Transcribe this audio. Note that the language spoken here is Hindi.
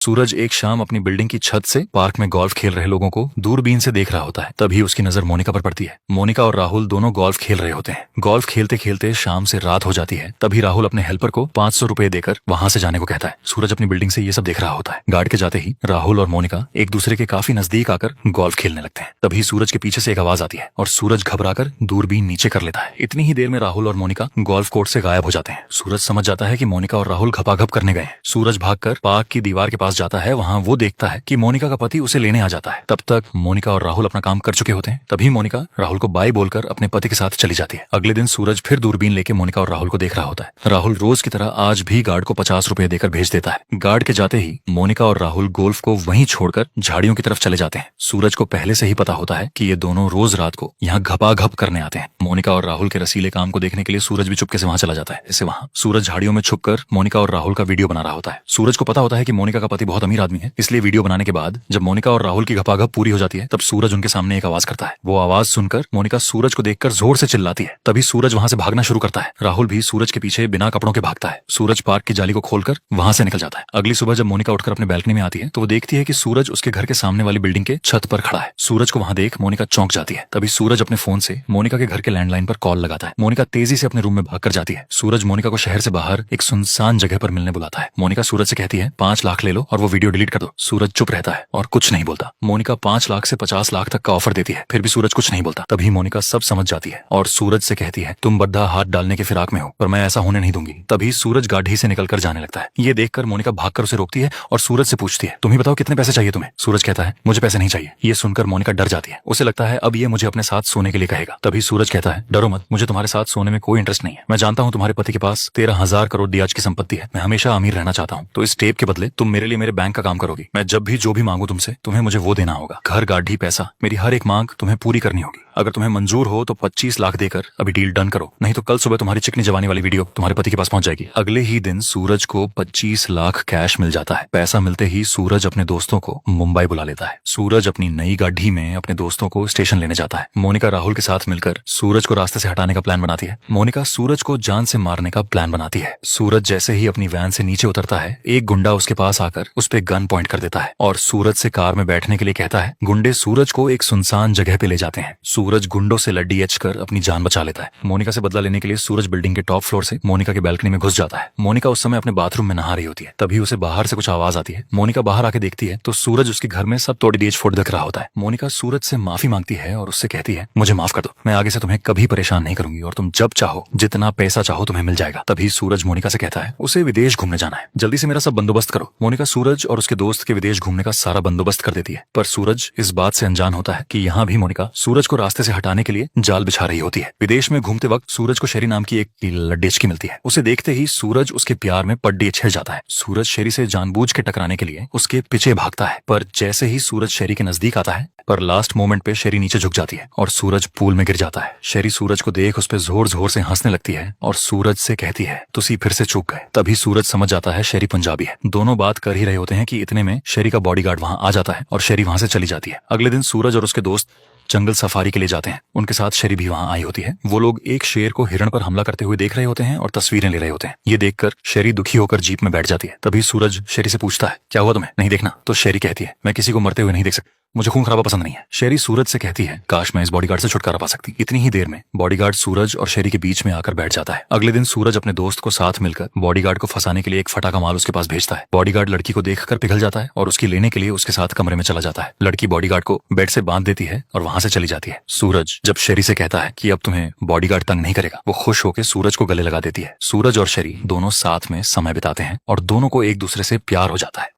सूरज एक शाम अपनी बिल्डिंग की छत से पार्क में गोल्फ खेल रहे लोगों को दूरबीन से देख रहा होता है। तभी उसकी नजर मोनिका पर पड़ती है। मोनिका और राहुल दोनों गोल्फ खेल रहे होते हैं। गोल्फ खेलते खेलते शाम से रात हो जाती है। तभी राहुल अपने हेल्पर को 500 रुपए देकर वहां से जाने को कहता है। सूरज अपनी बिल्डिंग से ये सब देख रहा होता है। गार्ड के जाते ही राहुल और मोनिका एक दूसरे के काफी नजदीक आकर गोल्फ खेलने लगते हैं। तभी सूरज के पीछे से एक आवाज आती है और सूरज घबराकर दूरबीन नीचे कर लेता है। इतनी ही देर में राहुल और मोनिका गोल्फ कोर्ट से गायब हो जाते हैं। सूरज समझ जाता है कि मोनिका और राहुल घपाघप करने गए हैं। सूरज भागकर पार्क की दीवार के पास जाता है। वहां वो देखता है कि मोनिका का पति उसे लेने आ जाता है। तब तक मोनिका और राहुल अपना काम कर चुके होते हैं। तभी मोनिका राहुल को बाय बोलकर अपने पति के साथ चली जाती है। अगले दिन सूरज फिर दूरबीन लेके मोनिका और राहुल को देख रहा होता है। राहुल रोज की तरह आज भी गार्ड को 50 रुपए देकर भेज देता है। गार्ड के जाते ही मोनिका और राहुल गोल्फ को वहीं छोड़कर झाड़ियों की तरफ चले जाते हैं। सूरज को पहले से ही पता होता है कि ये दोनों रोज रात को यहाँ घपाघप करने आते हैं। मोनिका और राहुल के रसीले काम को देखने के लिए सूरज भी चुपके से वहां चला जाता है। इसे वहां सूरज झाड़ियों में छुपकर मोनिका और राहुल का वीडियो बना रहा होता है। सूरज को पता होता है कि मोनिका का पति बहुत अमीर आदमी है, इसलिए वीडियो बनाने के बाद जब मोनिका और राहुल की घपाघप पूरी हो जाती है तब सूरज उनके सामने एक आवाज करता है। वो आवाज सुनकर मोनिका सूरज को देखकर जोर से चिल्लाती है। तभी सूरज वहां से भागना शुरू करता है। राहुल भी सूरज के पीछे बिना कपड़ों के भागता है। सूरज पार्क की जाली को खोलकर वहां से निकल जाता है। अगली सुबह जब मोनिका उठकर अपने बैल्कनी में आती है तो वो देखती है कि सूरज उसके घर के सामने वाली बिल्डिंग के छत पर खड़ा है। सूरज को वहां देख मोनिका चौंक जाती है। तभी सूरज अपने फोन से मोनिका के घर के लैंडलाइन पर कॉल लगाता है। मोनिका तेजी से अपने रूम में भागकर जाती है। सूरज मोनिका को शहर से बाहर एक सुनसान जगह पर मिलने बुलाता है। मोनिका सूरज से कहती है 5 लाख ले लो और वो वीडियो डिलीट कर दो। सूरज चुप रहता है और कुछ नहीं बोलता। मोनिका 5 लाख से 50 लाख तक का ऑफर देती है, फिर भी सूरज कुछ नहीं बोलता। तभी मोनिका सब समझ जाती है और सूरज से कहती है तुम बद्दा हाथ डालने के फिराक में हो, पर मैं ऐसा होने नहीं दूंगी। तभी सूरज गाड़ी से निकलकर जाने लगता है। ये देखकर मोनिका भागकर उसे रोकती है और सूरज से पूछती है तुम ही बताओ कितने पैसे चाहिए तुम्हें। सूरज कहता है मुझे पैसे नहीं चाहिए। ये सुनकर मोनिका डर जाती है। उसे लगता है अब ये मुझे अपने साथ सोने के लिए कहेगा। तभी सूरज कहता है डरो मत, मुझे तुम्हारे साथ सोने में कोई इंटरेस्ट नहीं है। मैं जानता हूँ तुम्हारे पति के पास 13,000 करोड़ ब्याज की संपत्ति है। मैं हमेशा अमीर रहना चाहता हूँ, तो इस टेप के बदले तुम मेरे लिए मेरे बैंक का काम करोगी। मैं जब भी जो भी मांगू तुमसे, तुम्हें मुझे वो देना होगा। घर गाड़ी पैसा, मेरी हर एक मांग तुम्हें पूरी करनी होगी। अगर तुम्हें मंजूर हो तो 25 लाख देकर अभी डील डन करो, नहीं तो कल सुबह तुम्हारी चिकनी जवानी वाली वीडियो तुम्हारे पति के पास पहुंच जाएगी। अगले ही दिन सूरज को 25 लाख कैश मिल जाता है। पैसा मिलते ही सूरज अपने दोस्तों को मुंबई बुला लेता है। सूरज अपनी नई गाड़ी में अपने दोस्तों को स्टेशन लेने जाता है। मोनिका राहुल के साथ मिलकर सूरज को रास्ते से हटाने का प्लान बनाती है। मोनिका सूरज को जान से मारने का प्लान बनाती है। सूरज जैसे ही अपनी वैन से नीचे उतरता है, एक गुंडा उसके पास आकर उस पे गन पॉइंट कर देता है और सूरज से कार में बैठने के लिए कहता है। गुंडे सूरज को एक सुनसान जगह पे ले जाते हैं। सूरज गुंडों से लड्डी एच कर अपनी जान बचा लेता है। मोनिका से बदला लेने के लिए सूरज बिल्डिंग के टॉप फ्लोर से मोनिका के बैल्कनी में घुस जाता है। मोनिका उस समय अपने बाथरूम में नहा रही होती है। तभी उसे बाहर से कुछ आवाज आती है। मोनिका बाहर आके देखती है तो सूरज उसके घर में सब तोड़ दिए फोड़ दिख रहा होता है। मोनिका सूरज से माफी मांगती है और उससे कहती है मुझे माफ कर दो, मैं आगे से तुम्हें कभी परेशान नहीं करूंगी और तुम जब चाहो जितना पैसा चाहो तुम्हें मिल जाएगा। तभी सूरज मोनिका से कहता है उसे विदेश घूमने जाना है, जल्दी से मेरा सब बंदोबस्त करो। मोनिका सूरज और उसके दोस्त के विदेश घूमने का सारा बंदोबस्त कर देती है, पर सूरज इस बात से अनजान होता है कि यहाँ भी मोनिका सूरज को रास्ते से हटाने के लिए जाल बिछा रही होती है। विदेश में घूमते वक्त सूरज को शेरी नाम की एक लड्डेचकी मिलती है। उसे देखते ही सूरज उसके प्यार में पड्डी छिड़ जाता है। सूरज शेरी से जानबूझ के टकराने के लिए उसके पीछे भागता है, पर जैसे ही सूरज शेरी के नजदीक आता है पर लास्ट मोमेंट पे शेरी नीचे झुक जाती है और सूरज पूल में गिर जाता है। शेरी सूरज को देख उस पे जोर जोर से हंसने लगती है और सूरज से कहती है तुसी फिर से चूक गए। तभी सूरज समझ जाता है शेरी पंजाबी है। दोनों बात कर ही रहे होते हैं कि इतने में शेरी का बॉडीगार्ड वहां आ जाता है और शेरी वहां से चली जाती है। अगले दिन सूरज और उसके दोस्त जंगल सफारी के लिए जाते हैं। उनके साथ शेरी भी वहां आई होती है। वो लोग एक शेर को हिरण पर हमला करते हुए देख रहे होते हैं और तस्वीरें ले रहे होते हैं। ये देखकर शेरी दुखी होकर जीप में बैठ जाती है। तभी सूरज शेरी से पूछता है क्या हुआ तुम्हें, नहीं देखना? तो शेरी कहती है मैं किसी को मरते हुए नहीं देख सकती, मुझे खून खराबा पसंद नहीं है। शेरी सूरज से कहती है काश मैं इस बॉडीगार्ड से छुटकारा पा सकती। इतनी ही देर में बॉडीगार्ड सूरज और शेरी के बीच में आकर बैठ जाता है। अगले दिन सूरज अपने दोस्त को साथ मिलकर बॉडीगार्ड को फंसाने के लिए एक फटाका माल उसके पास भेजता है। बॉडीगार्ड लड़की को देखकर पिघल जाता है और उसकी लेने के लिए उसके साथ कमरे में चला जाता है। लड़की बॉडीगार्ड को बेड से बांध देती है और वहां से चली जाती है। सूरज जब शेरी से कहता है कि अब तुम्हें बॉडीगार्ड तंग नहीं करेगा, वो खुश होकर सूरज को गले लगा देती है। सूरज और शेरी दोनों साथ में समय बिताते हैं और दोनों को एक दूसरे से प्यार हो जाता है।